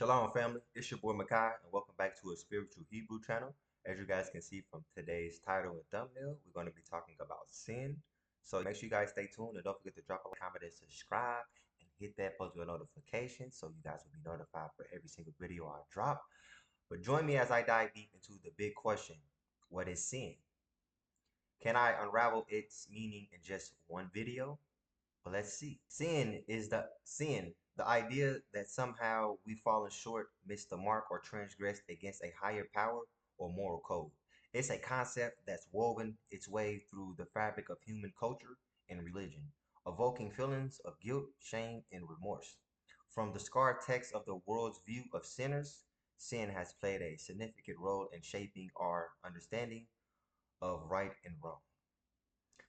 Shalom, family. It's your boy Makai, and welcome back to a spiritual Hebrew channel. As you guys can see from today's title and thumbnail, we're going to be talking about sin. So make sure you guys stay tuned and don't forget to drop a comment and subscribe and hit that post bell notification so you guys will be notified for every single video I drop. But join me as I dive deep into the big question: what is sin? Can I unravel its meaning in just one video? Well, let's see. Sin, the idea that somehow we've fallen short, missed the mark, or transgressed against a higher power or moral code. It's a concept that's woven its way through the fabric of human culture and religion, evoking feelings of guilt, shame, and remorse. From the scarred text of the world's view of sinners, sin has played a significant role in shaping our understanding of right and wrong.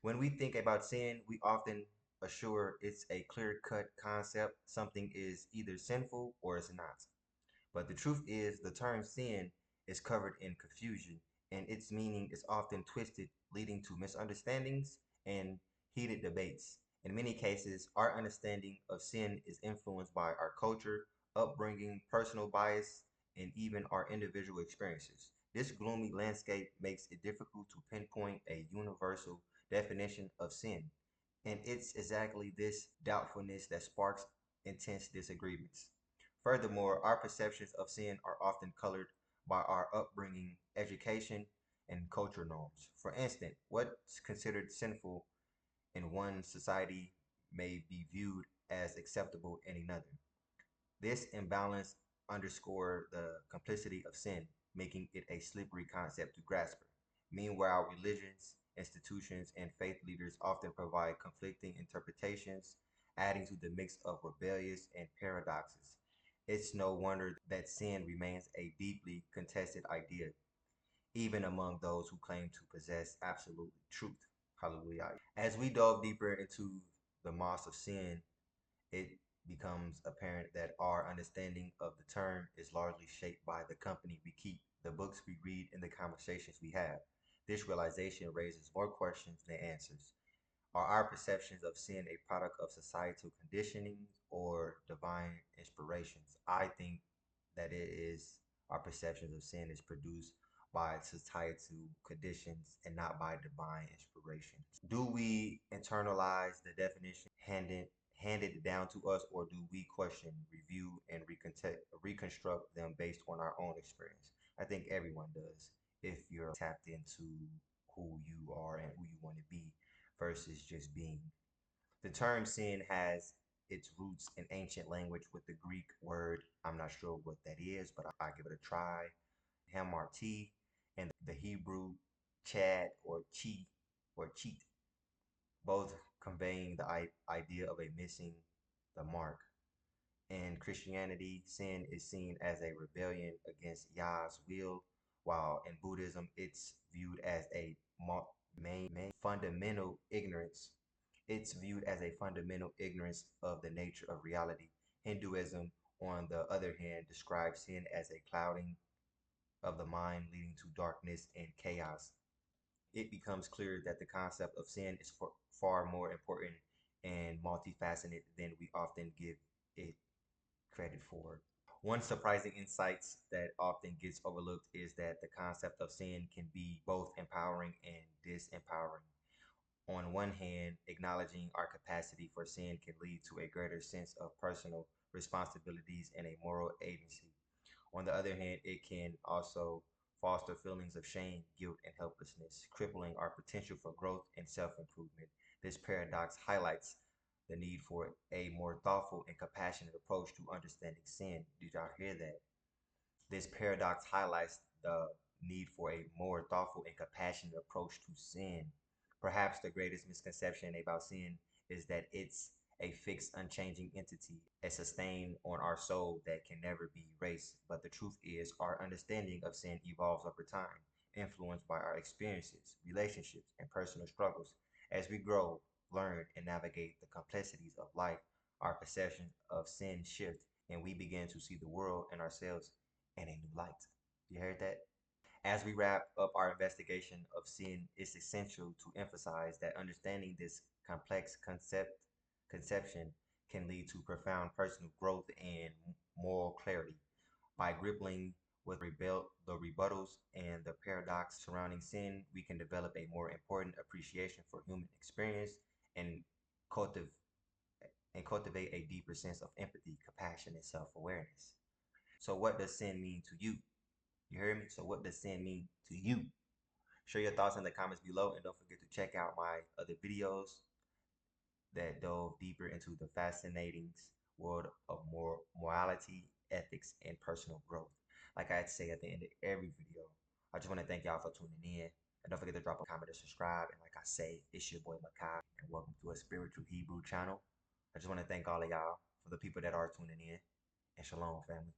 When we think about sin, we often assure it's a clear-cut concept. Something is either sinful or it's not. But the truth is, the term sin is covered in confusion, and its meaning is often twisted, leading to misunderstandings and heated debates. In many cases, our understanding of sin is influenced by our culture, upbringing, personal bias, and even our individual experiences. This gloomy landscape makes it difficult to pinpoint a universal definition of sin, and it's exactly this doubtfulness that sparks intense disagreements. Furthermore, our perceptions of sin are often colored by our upbringing, education, and culture norms. For instance, what's considered sinful in one society may be viewed as acceptable in another. This imbalance underscores the complexity of sin, making it a slippery concept to grasp. Meanwhile, religions, institutions, and faith leaders often provide conflicting interpretations, adding to the mix of rebellious and paradoxes. It's no wonder that sin remains a deeply contested idea, even among those who claim to possess absolute truth. Hallelujah. As we delve deeper into the moss of sin, it becomes apparent that our understanding of the term is largely shaped by the company we keep, the books we read, and the conversations we have. This realization raises more questions than answers. Are our perceptions of sin a product of societal conditioning or divine inspirations? I think that it is our perceptions of sin is produced by societal conditions and not by divine inspiration. Do we internalize the definition handed down to us, or do we question, review, and reconstruct them based on our own experience? I think everyone does if you're tapped into who you are and who you want to be versus just being. The term sin has its roots in ancient language with the Greek word, I'm not sure what that is, but I'll give it a try, hamarti, and the Hebrew chad or chi or cheat, both conveying the idea of a missing the mark. In Christianity, sin is seen as a rebellion against Yah's will, while in Buddhism, it's viewed as a fundamental ignorance. It's viewed as a fundamental ignorance of the nature of reality. Hinduism, on the other hand, describes sin as a clouding of the mind leading to darkness and chaos. It becomes clear that the concept of sin is far more important and multifaceted than we often give it credit for. One surprising insight that often gets overlooked is that the concept of sin can be both empowering and disempowering. On one hand, acknowledging our capacity for sin can lead to a greater sense of personal responsibilities and a moral agency. On the other hand, it can also foster feelings of shame, guilt, and helplessness, crippling our potential for growth and self-improvement. This paradox highlights the need for a more thoughtful and compassionate approach to understanding sin. Did y'all hear that? This paradox highlights the need for a more thoughtful and compassionate approach to sin. Perhaps the greatest misconception about sin is that it's a fixed, unchanging entity, a sustain on our soul that can never be erased. But the truth is, our understanding of sin evolves over time, influenced by our experiences, relationships, and personal struggles. As we grow, learn, and navigate the complexities of life, our perception of sin shifts, and we begin to see the world and ourselves in a new light. You heard that? As we wrap up our investigation of sin, it's essential to emphasize that understanding this complex conception can lead to profound personal growth and moral clarity. By grappling with the rebuttals and the paradox surrounding sin, we can develop a more important appreciation for human experience and cultivate cultivate a deeper sense of empathy, compassion, and self-awareness. So what does sin mean to you? You hear me? So what does sin mean to you? Share your thoughts in the comments below, and don't forget to check out my other videos that dove deeper into the fascinating world of morality, ethics, and personal growth. Like I say at the end of every video, I just want to thank y'all for tuning in. And don't forget to drop a comment and subscribe. And like I say, it's your boy Makai, and welcome to a Spiritual Hebrew channel. I just want to thank all of y'all for the people that are tuning in. And shalom, family.